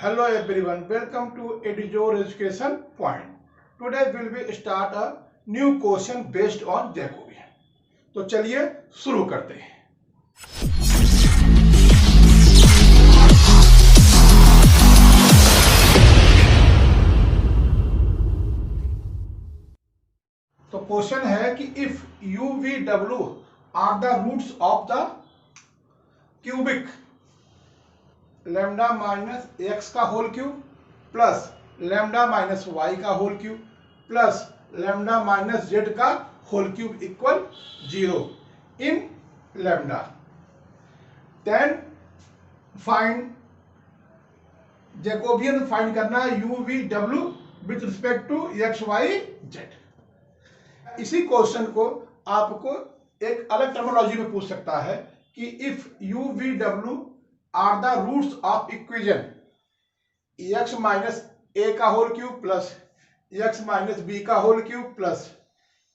Hello everyone, welcome to Edujor Education Point. Today we will start a new question based on Jacobian. तो चलिए शुरू करते हैं। तो क्वेश्चन है कि if u v w are the roots of the cubic lambda minus x का whole cube plus lambda minus y का whole cube plus lambda minus Z का whole cube equal 0 in lambda, then find Jacobian find करना है u v डब्ल्यू with respect to x Y z. इसी question को आपको एक अलग टर्मिनोलॉजी में पूछ सकता है कि इफ यू वी डब्ल्यू are the roots of equation x minus a का whole cube plus x minus b का whole cube plus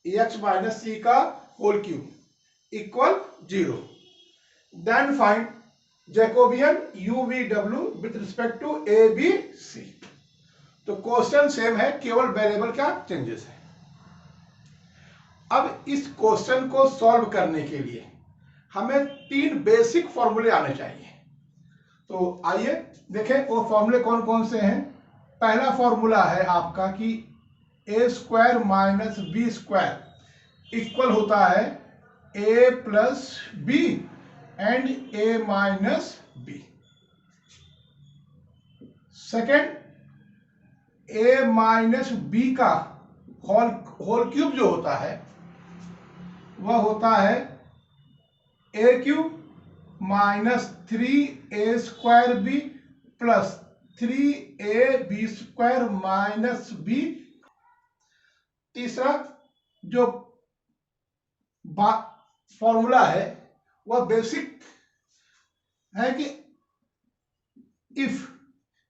x minus c का whole cube equal 0, then find Jacobian u v डब्ल्यू with respect to a b c. तो question same है, केवल variable का changes है। अब इस क्वेश्चन को सॉल्व करने के लिए हमें 3 बेसिक फॉर्मूले आने चाहिए। तो आइए देखें वो फॉर्मूले कौन कौन से हैं। पहला फॉर्मूला है आपका कि a square minus b square equal होता है a plus b and a minus b. Second, a minus b का होल क्यूब जो होता है वह होता है a cube minus 3a square b plus 3ab square minus b. तीसरा जो फॉर्मूला है वह बेसिक है कि इफ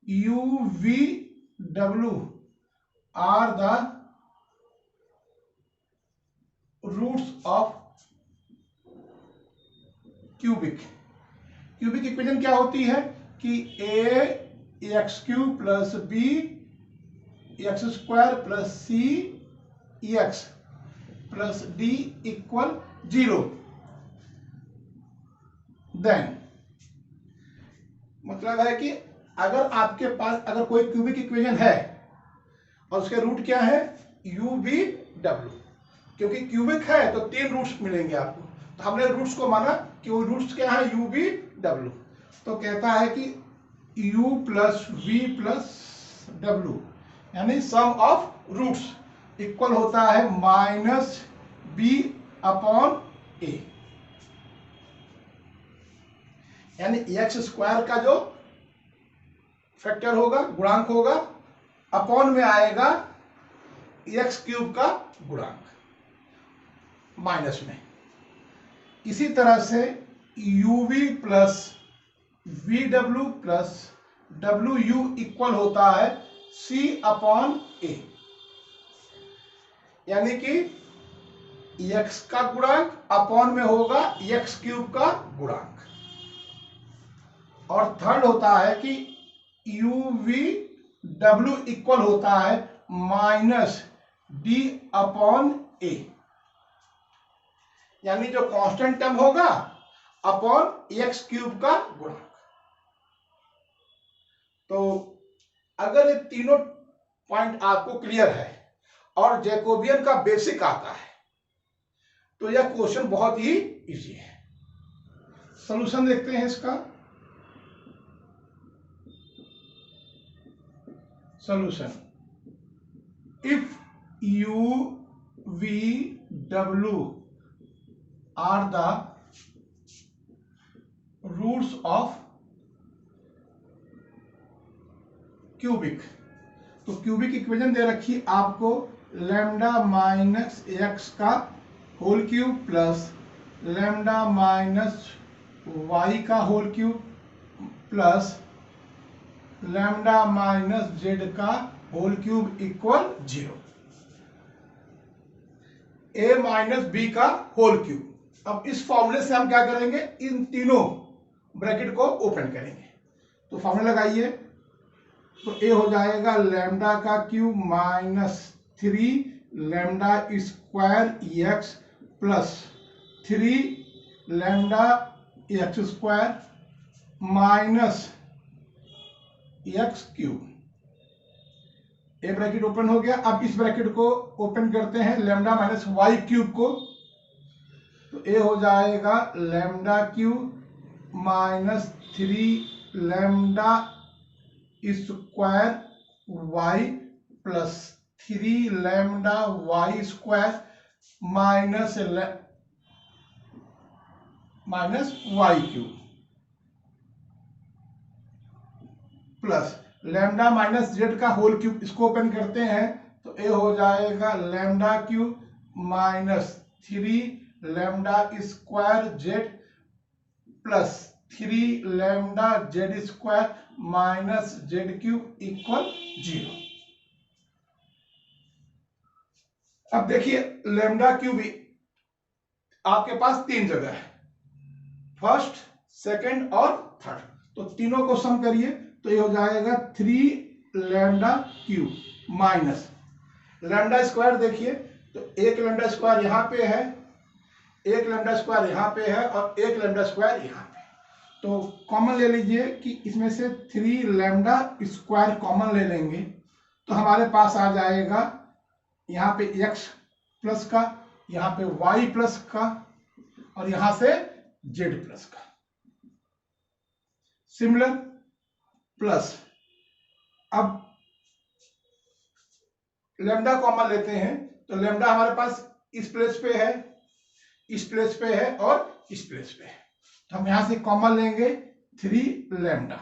यू वी डब्ल्यू are the roots of cubic equation क्या होती है कि a x cube plus B x square plus c x plus d equal 0, then मतलब है कि अगर आपके पास अगर कोई क्यूबिक इक्वेशन है और उसके रूट क्या है यू वी डब्ल्यू, क्योंकि क्यूबिक है तो 3 रूट्स मिलेंगे आपको। तो हमने रूट्स को माना कि वो रूट्स क्या है यू वी डब्ल्यू। तो कहता है कि u plus V plus W यानी सम ऑफ रूट्स इक्वल होता है माइनस बी अपॉन ए, यानी एक्स स्क्वायर का जो फैक्टर होगा गुणांक होगा अपॉन में आएगा एक्स क्यूब का गुणांक माइनस में। इसी तरह से U V plus V W plus W U equal होता है सी अपॉन ए, यानी कि एक्स का गुणांक अपॉन में होगा एक्स क्यूब का गुणांक। और थर्ड होता है कि यू वी डब्ल्यू इक्वल होता है माइनस डी अपॉन ए, यानी जो कांस्टेंट टर्म होगा अपॉन एक्स क्यूब का गुणांक। तो अगर ये तीनों पॉइंट आपको क्लियर है और जैकोबियन का बेसिक आता है तो यह क्वेश्चन बहुत ही इजी है। सॉल्यूशन देखते हैं इसका। सॉल्यूशन, इफ यू वी डब्ल्यू are the roots of cubic, तो क्यूबिक इक्वेशन दे रखी आपको लैम्डा माइनस एक्स का whole cube plus lambda minus y का whole cube plus lambda minus Z का whole cube equal 0, a minus b का whole cube. अब इस फॉर्मूले से हम क्या करेंगे, इन तीनों ब्रैकेट को ओपन करेंगे। तो फॉर्मूला लगाइए तो ए हो जाएगा लैम्डा का cube minus 3 lambda square x plus 3 lambda x square minus x cube. ए ब्रैकेट ओपन हो गया। अब इस ब्रैकेट को ओपन करते हैं लैम्डा माइनस वाई क्यूब को, तो ए हो जाएगा lambda cube minus 3 lambda square Y plus 3 lambda Y square minus Y cube plus lambda minus Z का होल क्यूब। इसको ओपन करते हैं तो ए हो जाएगा lambda cube minus 3 lambda square Z plus 3 lambda Z square minus Z cube equal 0। अब देखिए lambda cube आपके पास 3 जगह है, फर्स्ट, सेकंड और थर्ड, तो तीनों को सम करिए तो ये हो जाएगा 3 lambda cube minus lambda square. देखिए तो 1 लैम्डा स्क्वायर यहां पे है, 1 लैम्डा स्क्वायर यहां पे है और 1 लैम्डा स्क्वायर यहां पे, तो कॉमन ले लीजिए कि इसमें से 3 लैम्डा स्क्वायर कॉमन ले लेंगे तो हमारे पास आ जाएगा यहाँ पे x प्लस का, यहाँ पे y प्लस का और यहां से z प्लस का, सिमिलर प्लस। अब लैम्डा कॉमन लेते हैं तो लैम्डा हमारे पास इस प्लेस पे है, इस प्लेस पे है और इस प्लेस पे है, तो हम यहां से कॉमन लेंगे 3 लैम्डा,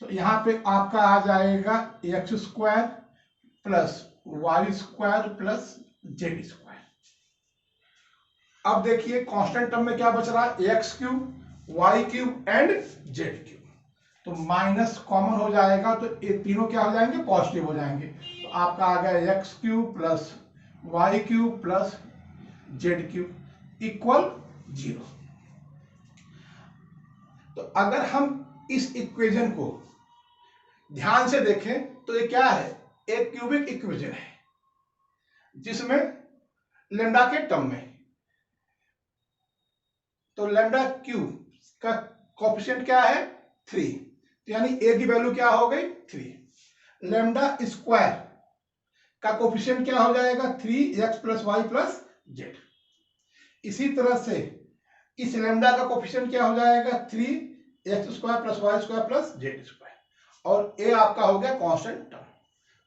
तो यहां पे आपका आ जाएगा X square plus Y square plus Z square. अब देखिए कांस्टेंट टर्म में क्या बच रहा है, X cube Y cube and Z cube, तो माइनस कॉमन हो जाएगा तो ये तीनों क्या हो जाएंगे, पॉजिटिव हो जाएंगे, तो आपका आ गया X cube plus Y cube plus Z cube equal 0। तो अगर हम इस इक्वेशन को ध्यान से देखें तो ये क्या है, एक क्यूबिक इक्वेशन है जिसमें लैम्डा के टर्म में, तो लैम्डा क्यूब का कोएफिशिएंट क्या है 3, तो यानी ए की वैल्यू क्या हो गई 3। लैम्डा स्क्वायर का कोएफिशिएंट क्या हो जाएगा 3x plus Y plus Z. इसी तरह से इस लैम्डा का कोएफिशिएंट क्या हो जाएगा 3x square plus Y square plus Z square, और ए आपका हो गया कांस्टेंट टर्म।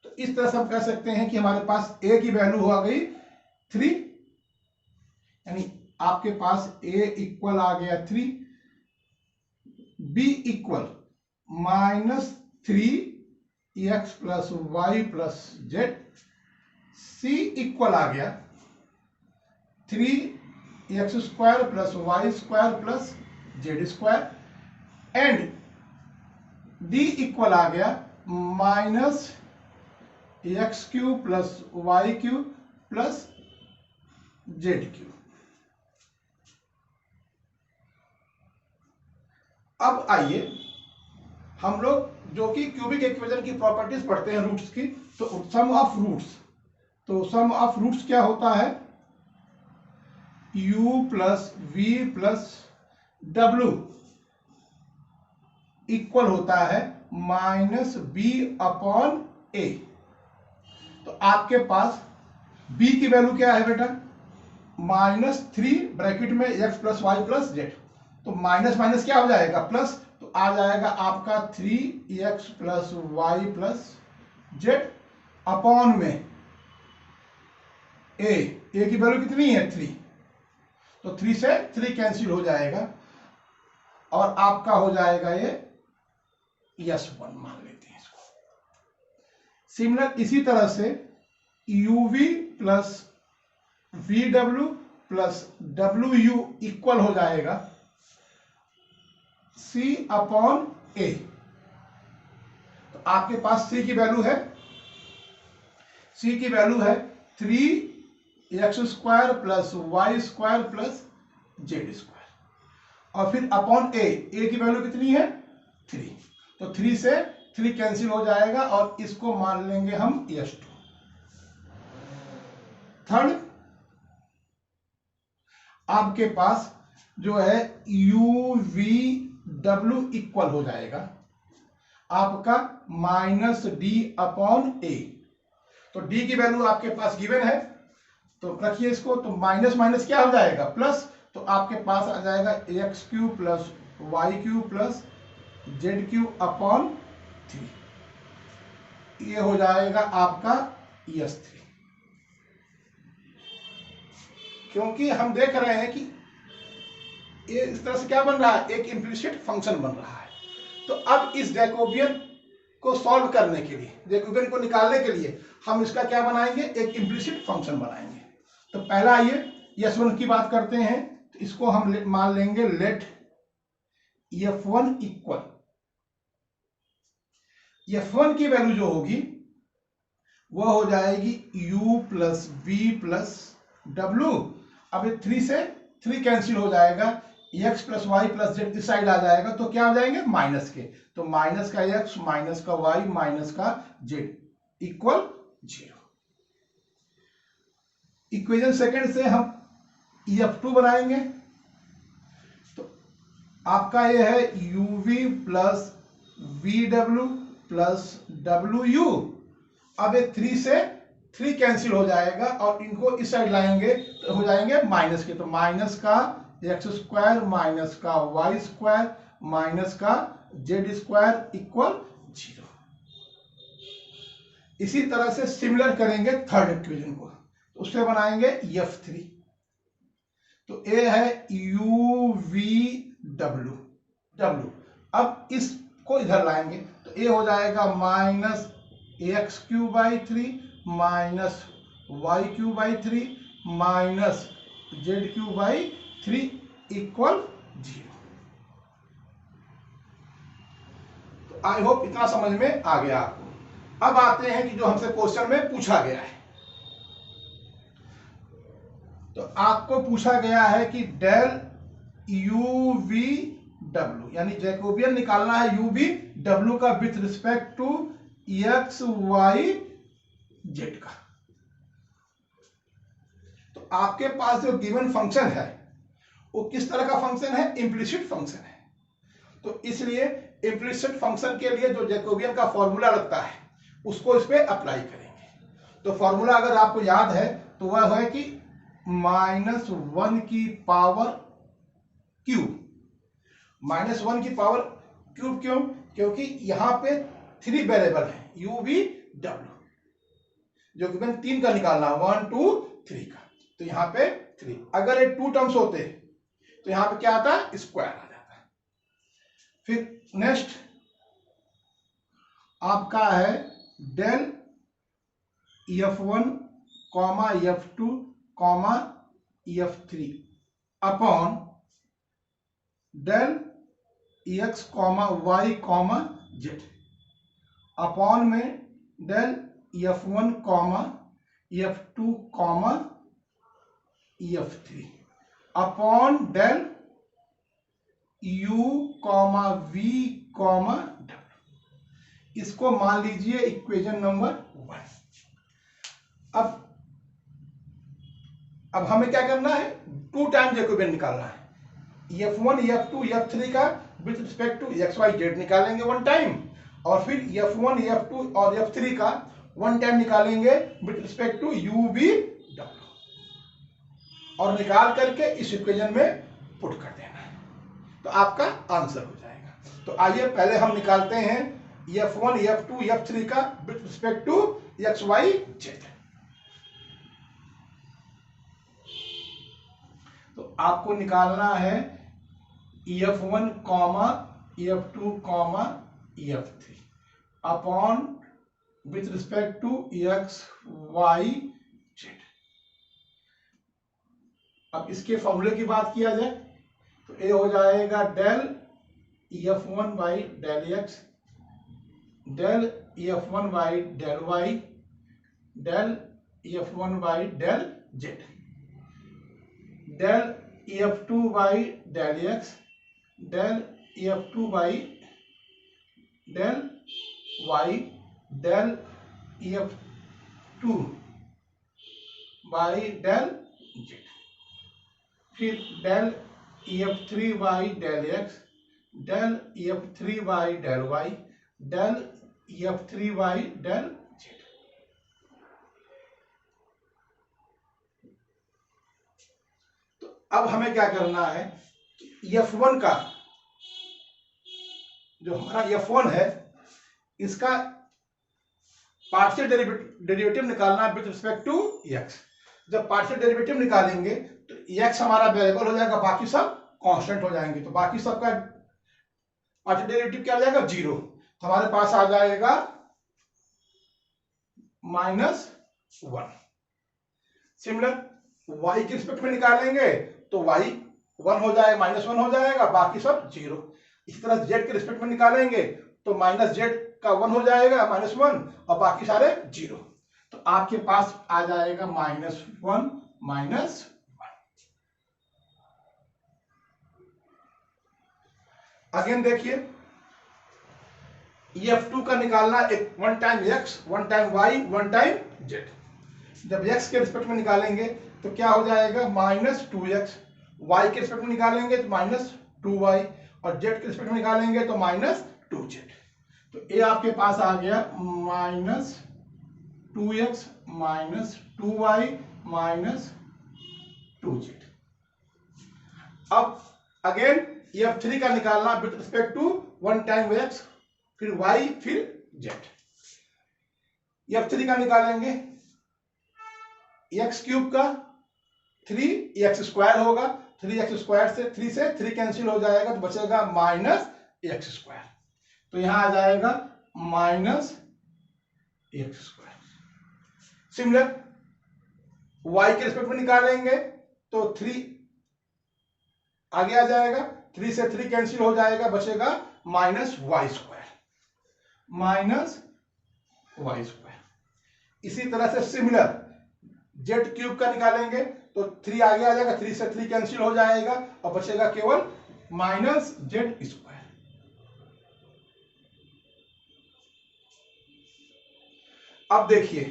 तो इस तरह से हम कह सकते हैं कि हमारे पास ए की वैल्यू हो गई 3, यानी आपके पास ए इक्वल आ गया 3, b equal -3x plus Y plus z, c equal आ गया 3x square plus Y square plus Z square, and d equal आ गया -x cube plus Y cube plus Z cube. अब आइए हम लोग जो कि क्यूबिक इक्वेशन की प्रॉपर्टीज पढ़ते हैं रूट्स की, तो सम ऑफ रूट्स, तो सम ऑफ रूट्स क्या होता है, u plus v plus w equal होता है -b अपॉन a। तो आपके पास b की वैल्यू क्या है बेटा, -3 ब्रैकेट में x plus Y plus Z, तो माइनस माइनस क्या हो जाएगा प्लस, तो आ जाएगा आपका 3x plus Y plus Z upon में a की वैल्यू कितनी है 3, तो 3 से 3 कैंसिल हो जाएगा और आपका हो जाएगा ये S1 मान लेते हैं इसको। सिमिलर इसी तरह से uv plus vw plus wu equal हो जाएगा c अपॉन a। तो आपके पास c की वैल्यू है, c की वैल्यू है 3x square plus Y square plus Z square, और फिर अपॉन a की वैल्यू कितनी है 3, तो 3 से 3 कैंसिल हो जाएगा और इसको मान लेंगे हम S2। थर्ड, आपके पास जो है UVW इक्वल हो जाएगा आपका -D/A। तो D की वैल्यू आपके पास गिवन है, तो रखिए इसको, तो माइनस माइनस क्या हो जाएगा प्लस, तो आपके पास आ जाएगा AX³ plus YQ plus ZQ/3। ये हो जाएगा आपका S3। क्योंकि हम देख रहे हैं कि ये इस तरह से क्या बन रहा है, एक इम्प्लिसिट फंक्शन बन रहा है। तो अब इस जैकोबियन को सॉल्व करने के लिए, जैकोबियन को निकालने के लिए हम इसका क्या बनाएंगे, एक इम्प्लिसिट फंक्शन बनाएंगे। तो पहला आइए S1 की बात करते हैं, तो इसको हम मान लेंगे लेट F1 इक्वल, F1 की वैल्यू जो होगी वो हो जाएगी U plus V plus W। अब ये 3 से 3 कैंसिल हो जाएगा, x plus Y plus Z इस साइड आ जाएगा, तो क्या हो जाएंगे माइनस के, तो माइनस का x माइनस का y माइनस का z इक्वल 0। इक्वेशन सेकंड से हम F2 बनाएंगे, तो आपका ये है uv plus vw plus wu। अब ये 3 से 3 कैंसिल हो जाएगा और इनको इस साइड लाएंगे तो हो जाएंगे माइनस के, तो माइनस का x² माइनस का y² माइनस का z² इक्वल 0। इसी तरह से सिमिलर करेंगे थर्ड इक्वेशन को, तो उससे बनाएंगे F3। तो a है UVW। अब इसको इधर लाएंगे तो a हो जाएगा minus AX³/3 minus YQ/3 minus ZQ/3 equal 0। तो आई होप इतना समझ में आ गया आपको। अब आते हैं कि जो हमसे क्वेश्चन में पूछा गया है, तो आपको पूछा गया है कि डेल UVW यानी जैकोबियन निकालना है UVW का with respect to x y z का। तो आपके पास जो गिवन फंक्शन है वो किस तरह का फंक्शन है, इम्प्लिसिट फंक्शन है। तो इसलिए इम्प्लिसिट फंक्शन के लिए जो जैकोबियन का फॉर्मूला लगता है उसको इस पे अप्लाई करेंगे। तो फॉर्मूला अगर आपको याद है तो वह है कि -1 की पावर क्यूब, -1 की पावर क्यूब। क्यों? क्योंकि यहां पे 3 वेरिएबल है UVW, जो कि 3 का निकालना 1 2 3 का, तो यहां पे 3। अगर ये 2 टर्म्स होते तो यहां पे क्या आता है, स्क्वायर आ जाता है। फिर नेक्स्ट आपका है del F1 F2 F3 upon del x y z upon में del F1 F2 F3 upon del U V W। इसको मान लीजिए इक्वेशन नंबर 1। अब हमें क्या करना है, 2 टाइम जैकोबियन निकालना है। F1 F2 F3 का with respect to x y z निकालेंगे 1 टाइम, और फिर F1 F2 और F3 का 1 टाइम निकालेंगे with respect to U V W, और निकाल करके इस इक्वेशन में पुट कर देना है, तो आपका आंसर हो जाएगा। तो आइए पहले हम निकालते हैं F1 F2 F3 का with respect to x y z। तो आपको निकालना है F1 F2 F3 upon with respect to x y z। अब इसके फॉर्मूले की बात किया जाए तो ये हो जाएगा del F1 by del x, del F1 by del y, del F1 by del z, del F2 by del x, del F2 by del y del EF2 by del z, फिर del EF3 by del x, del EF3 by del y, del EF3 by del z. तो अब हमें क्या करना है, F1 का जो हमारा F1 है इसका पार्शियल डेरिवेटिव निकालना विद रिस्पेक्ट टू x। जब पार्शियल डेरिवेटिव निकालेंगे तो x हमारा वेरिएबल हो जाएगा, बाकी सब कांस्टेंट हो जाएंगे, तो बाकी सबका पार्शियल डेरिवेटिव क्या हो जाएगा, 0। तो हमारे पास आ जाएगा -1। सिमिलर y के रिस्पेक्ट में निकालेंगे तो y 1 हो जाएगा, -1 हो जाएगा, बाकी सब 0। इसी तरह z के रिस्पेक्ट में निकालेंगे तो -z का 1 हो जाएगा, -1, और बाकी सारे 0। तो आपके पास आ जाएगा -1 -1। अगेन देखिए, F2 का निकालना, एक 1 time x, 1 time y, 1 time z। जब x के रिस्पेक्ट में निकालेंगे तो क्या हो जाएगा, -2x, y के रिस्पेक्ट में निकालेंगे तो -2y, और z के रिस्पेक्ट में निकालेंगे तो -2z। तो ये आपके पास आ गया -2x -2y -2z। अब अगेन F3 का निकालना with respect to 1 time x, फिर y, फिर z। F3 का निकालेंगे, x क्यूब का 3x² होगा, 3x² से 3 से 3 कैंसिल हो जाएगा तो बचेगा -x²। तो यहां आ जाएगा -x²। सिमिलर y के रिस्पेक्ट में निकालेंगे तो 3 आगे आ जाएगा, 3 से 3 कैंसिल हो जाएगा, बचेगा -y²। इसी तरह से सिमिलर z क्यूब का निकालेंगे तो 3 आगे आ जाएगा, 3 से 3 कैंसिल हो जाएगा और बचेगा केवल -z²। अब देखिए,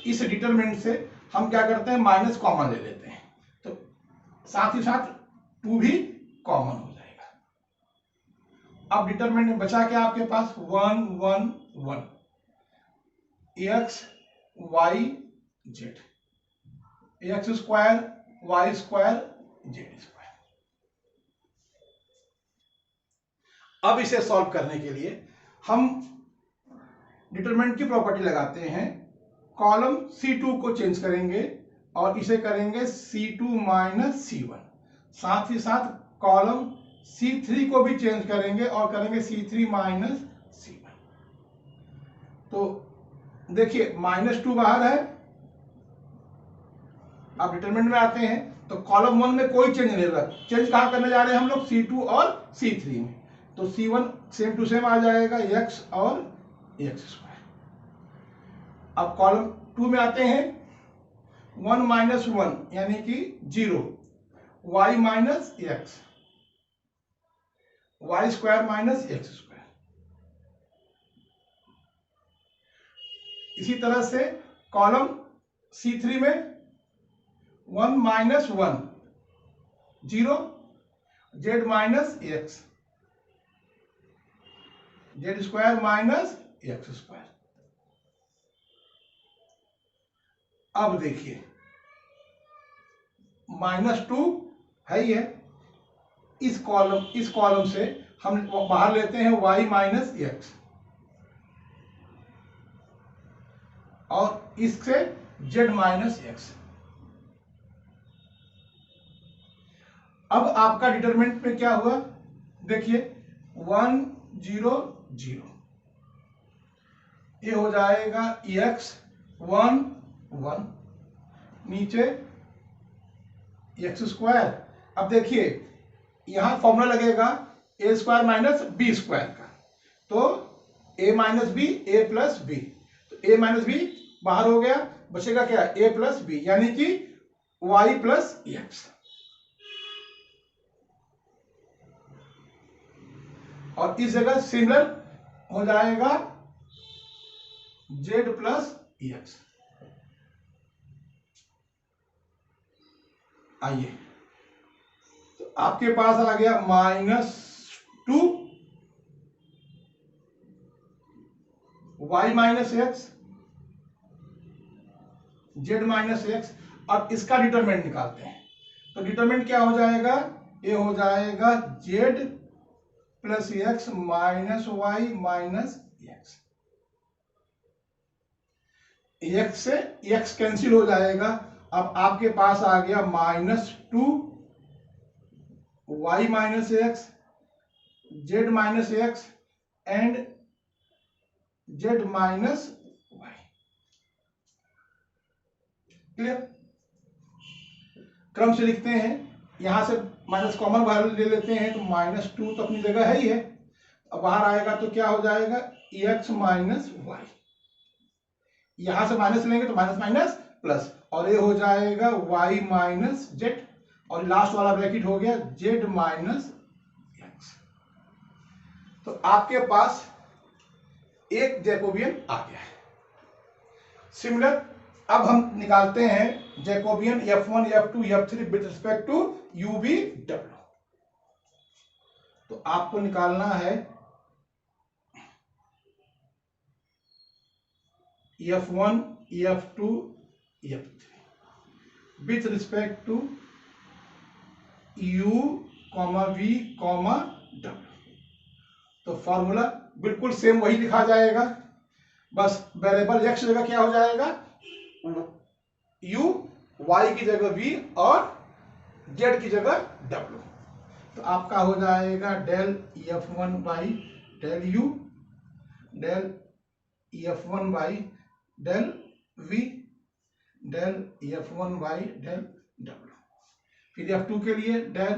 इस डिटरमिनेंट से हम क्या करते हैं, माइनस कॉमन ले लेते हैं, तो साथ ही साथ 2 भी कॉमन हो जाएगा। अब डिटरमिनेंट में बचा क्या आपके पास, 1 1 1, x y z, x² y² z²। अब इसे सॉल्व करने के लिए हम डिटरमिनेंट की प्रॉपर्टी लगाते हैं, कॉलम C2 को चेंज करेंगे और इसे करेंगे C2 -C1, साथ ही साथ कॉलम C3 को भी चेंज करेंगे और करेंगे C3 -C1। तो देखिए -2 बाहर है। अब डिटरमिनेंट में आते हैं तो कॉलम 1 में कोई चेंज नहीं होगा, चेंज कहां करने जा रहे हैं हम लोग, C2 और C3 में। तो C1 सेम टू सेम आ जाएगा, x और x²। अब कॉलम 2 में आते हैं, 1 -1 यानी कि 0, y -x, y² -x²। इसी तरह से कॉलम C3 में 1 -1 0, z -x, z² -x²। अब देखिए, -2 है ही है, इस कॉलम से हम बाहर लेते हैं y -x और इससे z -x। अब आपका डिटरमिनेंट में क्या हुआ, देखिए 1 0 0, ये हो जाएगा x 1 1, नीचे x²। अब देखिए यहां फॉर्मूला लगेगा a² -b² का, तो a -b a + b, तो a -b बाहर हो गया, बचेगा क्या, a + b, यानी कि y + x। और इस जगह सिमिलर हो जाएगा z प्लस एक्स। आइए, तो आपके पास आ गया -2 y minus X z minus x. अब इसका डिटरमिनेंट निकालते हैं। तो डिटरमिनेंट क्या हो जाएगा, ये हो जाएगा z plus x minus Y minus X. X से एक्स कैंसिल हो जाएगा। अब आपके पास आ गया -2 y minus X z minus X and z minus Y. Clear? क्रम से लिखते हैं, यहां से माइनस कॉमन बाहर ले लेते हैं, तो -2 तो अपनी जगह है ही है। अब बाहर आएगा तो क्या हो जाएगा, x माइनस वाई। यहां से माइनस लेंगे तो माइनस माइनस प्लस, और ये हो जाएगा y माइनस जेड, और लास्ट वाला ब्रैकेट हो गया z माइनस एक्स। तो आपके पास एक जैकोबियन आ गया है। सिमिलर अब हम निकालते हैं Jacobian F1, F2, F3 with respect to UV W। तो आपको निकालना है F1, F2, F3 with respect to U, V, W। तो फॉर्मूला बिल्कुल सेम वही लिखा जाएगा, बस वेरिएबल x जगह क्या हो जाएगा, u, y की जगह v और z की जगह w। तो आपका हो जाएगा del F1 by del u, del F1 by del v, del F1 by del w। फिर F2 के लिए del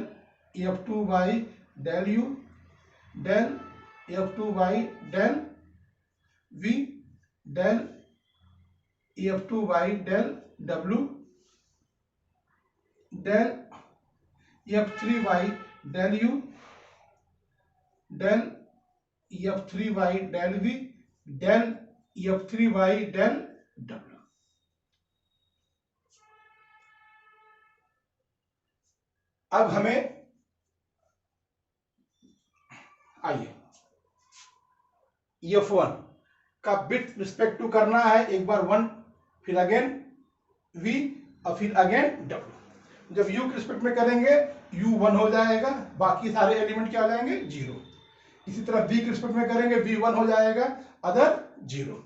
F2 by del u, del F2 by del v, del F2 by del w, del F3 by del u, del F3 by del v, del F3 by del w। अब हमें आइए F1 का with respect to करना है, एक बार 1, फिर again v और फिर अगेन w। जब u के रिस्पेक्ट में करेंगे u 1 हो जाएगा, बाकी सारे एलिमेंट क्या हो जाएंगे 0। इसी तरह v के रिस्पेक्ट में करेंगे v 1 हो जाएगा, अदर 0।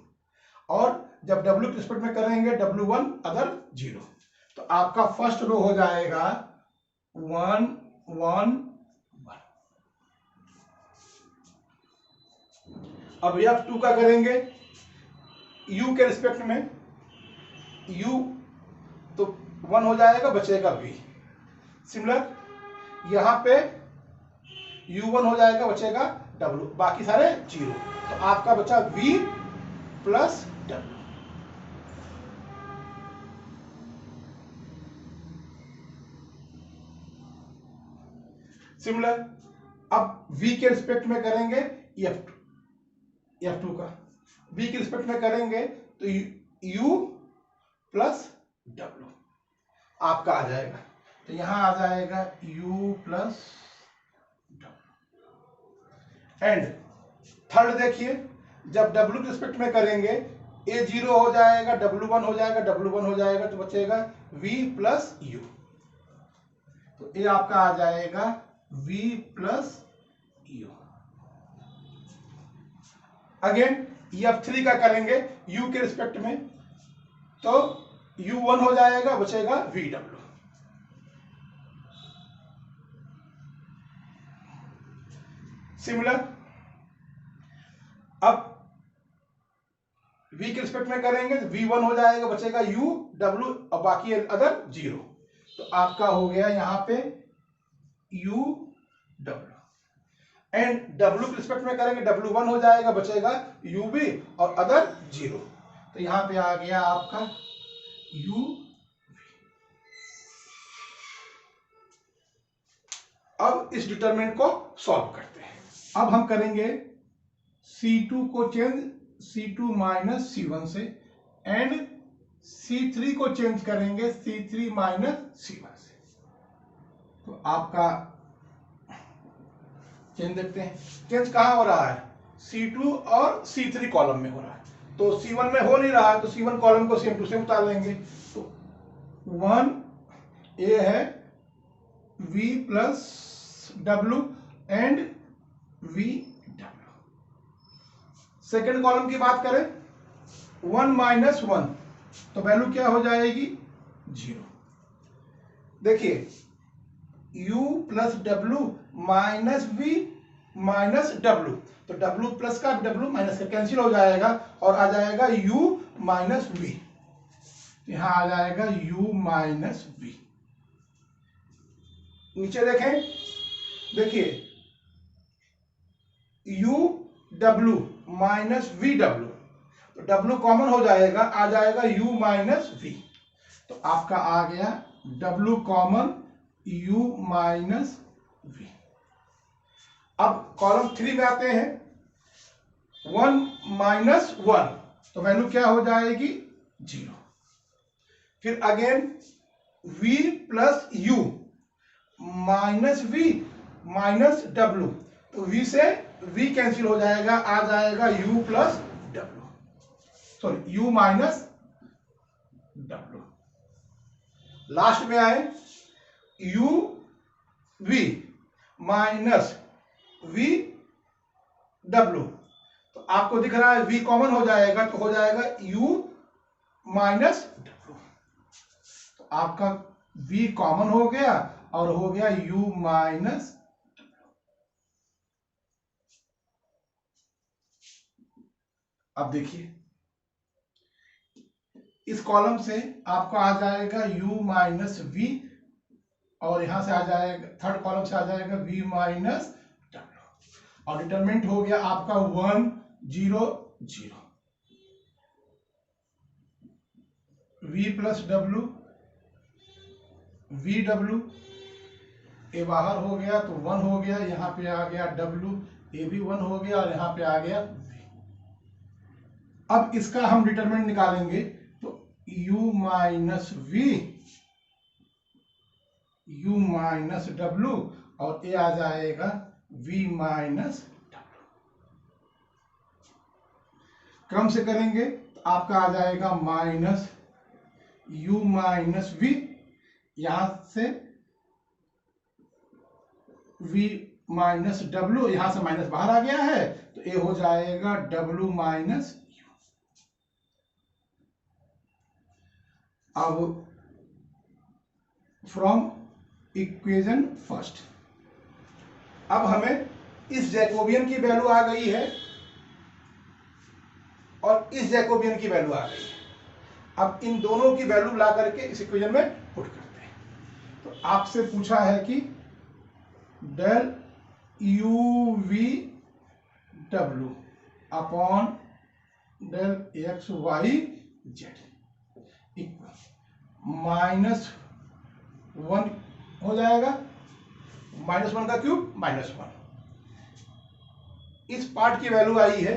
और जब w के रिस्पेक्ट में करेंगे w 1 अदर 0। तो आपका फर्स्ट रो हो जाएगा 1 1 1। अब F2 का करेंगे u के रिस्पेक्ट में, u तो 1 हो जाएगा, बचेगा v। सिमिलर यहां पे u1 हो जाएगा, बचेगा w, बाकी सारे 0। तो आपका बचा v प्लस w। सिमिलर अब v के रिस्पेक्ट में करेंगे F2 का, v के रिस्पेक्ट में करेंगे तो u प्लस w आपका आ जाएगा। तो यहां आ जाएगा u plus w। And third देखिए, जब w के रिस्पेक्ट में करेंगे a 0 हो जाएगा, w1 हो जाएगा, w1 हो जाएगा, तो बचेगा v प्लस u। तो ये आपका आ जाएगा v plus u। Again F3 का करेंगे u के रिस्पेक्ट में, तो u1 हो जाएगा, बचेगा vw। सिमिलर अब v के रिस्पेक्ट में करेंगे तो v1 हो जाएगा, बचेगा u w और बाकी अदर 0। तो आपका हो गया यहां पे u w। एंड w के रिस्पेक्ट में करेंगे w1 हो जाएगा, बचेगा ub और अदर 0। तो यहां पे आ गया आपका u। अब इस डिटरमिनेंट को सॉल्व करते हैं। अब हम करेंगे C2 को चेंज C2 माइनस C1 से, एंड C3 को चेंज करेंगे C3 माइनस C1 से। तो आपका चेंज देखते हैं, चेंज कहां हो रहा है, C2 और C3 कॉलम में हो रहा है। तो C1 में हो नहीं रहा है, तो C1 कॉलम को सेम टू सेम उतार लेंगे। तो 1 ए है V plus W and V W। Second column की बात करें 1 माइनस 1, तो वैल्यू क्या हो जाएगी 0। देखिए U plus W minus V minus W, तो W प्लस का W माइनस का कैंसिल हो जाएगा और आ जाएगा U माइनस V। यहां आ जाएगा U माइनस V। नीचे देखें, देखिए U W minus V W, तो W कॉमन हो जाएगा, आ जाएगा U माइनस V। तो आपका आ गया W common U minus V। अब कॉलम 3 में आते हैं 1 माइनस 1, तो वैल्यू क्या हो जाएगी 0। फिर again V plus U minus V minus W, तो V से V कैंसिल हो जाएगा, आ जाएगा U plus W, sorry U minus W। Last में आए U V minus V W, तो आपको दिख रहा है V कॉमन हो जाएगा, तो हो जाएगा U माइनस W। तो आपका V कॉमन हो गया और हो गया U माइनस। अब देखिए इस कॉलम से आपको आ जाएगा U माइनस V, और यहां से आ जाएगा थर्ड कॉलम से आ जाएगा V माइनस W, और डिटरमिनेंट हो गया आपका 1 0 0। V plus W V W, ए बाहर हो गया तो 1 हो गया, यहां पे आ गया W, ए भी 1 हो गया और यहां पे आ गया V। अब इसका हम डिटरमिनेंट निकालेंगे, तो U minus V U minus W, और ए आ जाएगा V माइनस W। क्रम से करेंगे तो आपका आ जाएगा माइनस U माइनस V, यहां से V माइनस W, यहां से माइनस बाहर आ गया है, तो ए हो जाएगा W माइनस U। अब फ्रॉम इक्वेशन फर्स्ट, अब हमें इस जैकोबियन की वैल्यू आ गई है और इस जैकोबियन की वैल्यू आ गई है। अब इन दोनों की वैल्यू ला करके इस इक्वेशन में पुट करते हैं। तो आपसे पूछा है कि del U V W upon del X Y Z equal minus 1 हो जाएगा, -1 का क्यूब -1। इस पार्ट की वैल्यू आई है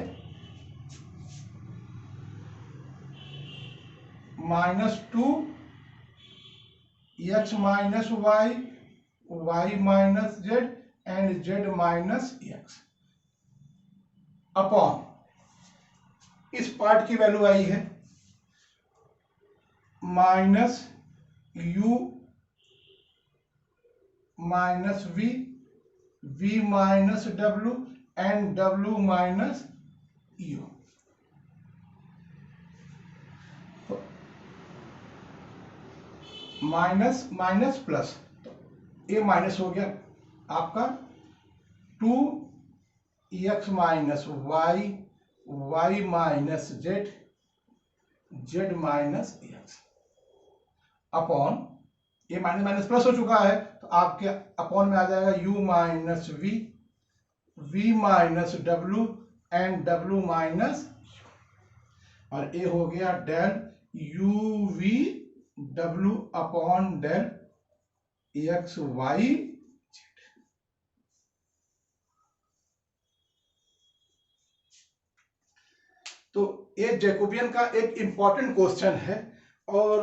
-2 x minus Y, Y minus Z and Z minus X, upon इस पार्ट की वैल्यू आई है -u minus v, v minus w and w minus u। Minus minus plus, तो ए माइनस हो गया आपका 2x minus Y, Y minus Z, Z minus X, upon ये minus minus plus हो चुका है, तो आपके अपॉन में आ जाएगा u minus v, v minus w and w minus, और ए हो गया del u v w upon del X Y Z. तो ये जैकोबियन का एक इंपॉर्टेंट क्वेश्चन है और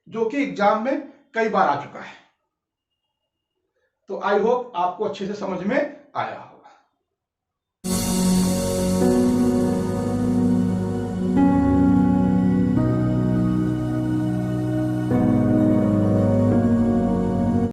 जो कि एग्जाम में कई बार आ चुका है। तो आई होप आपको अच्छे से समझ में आया हो।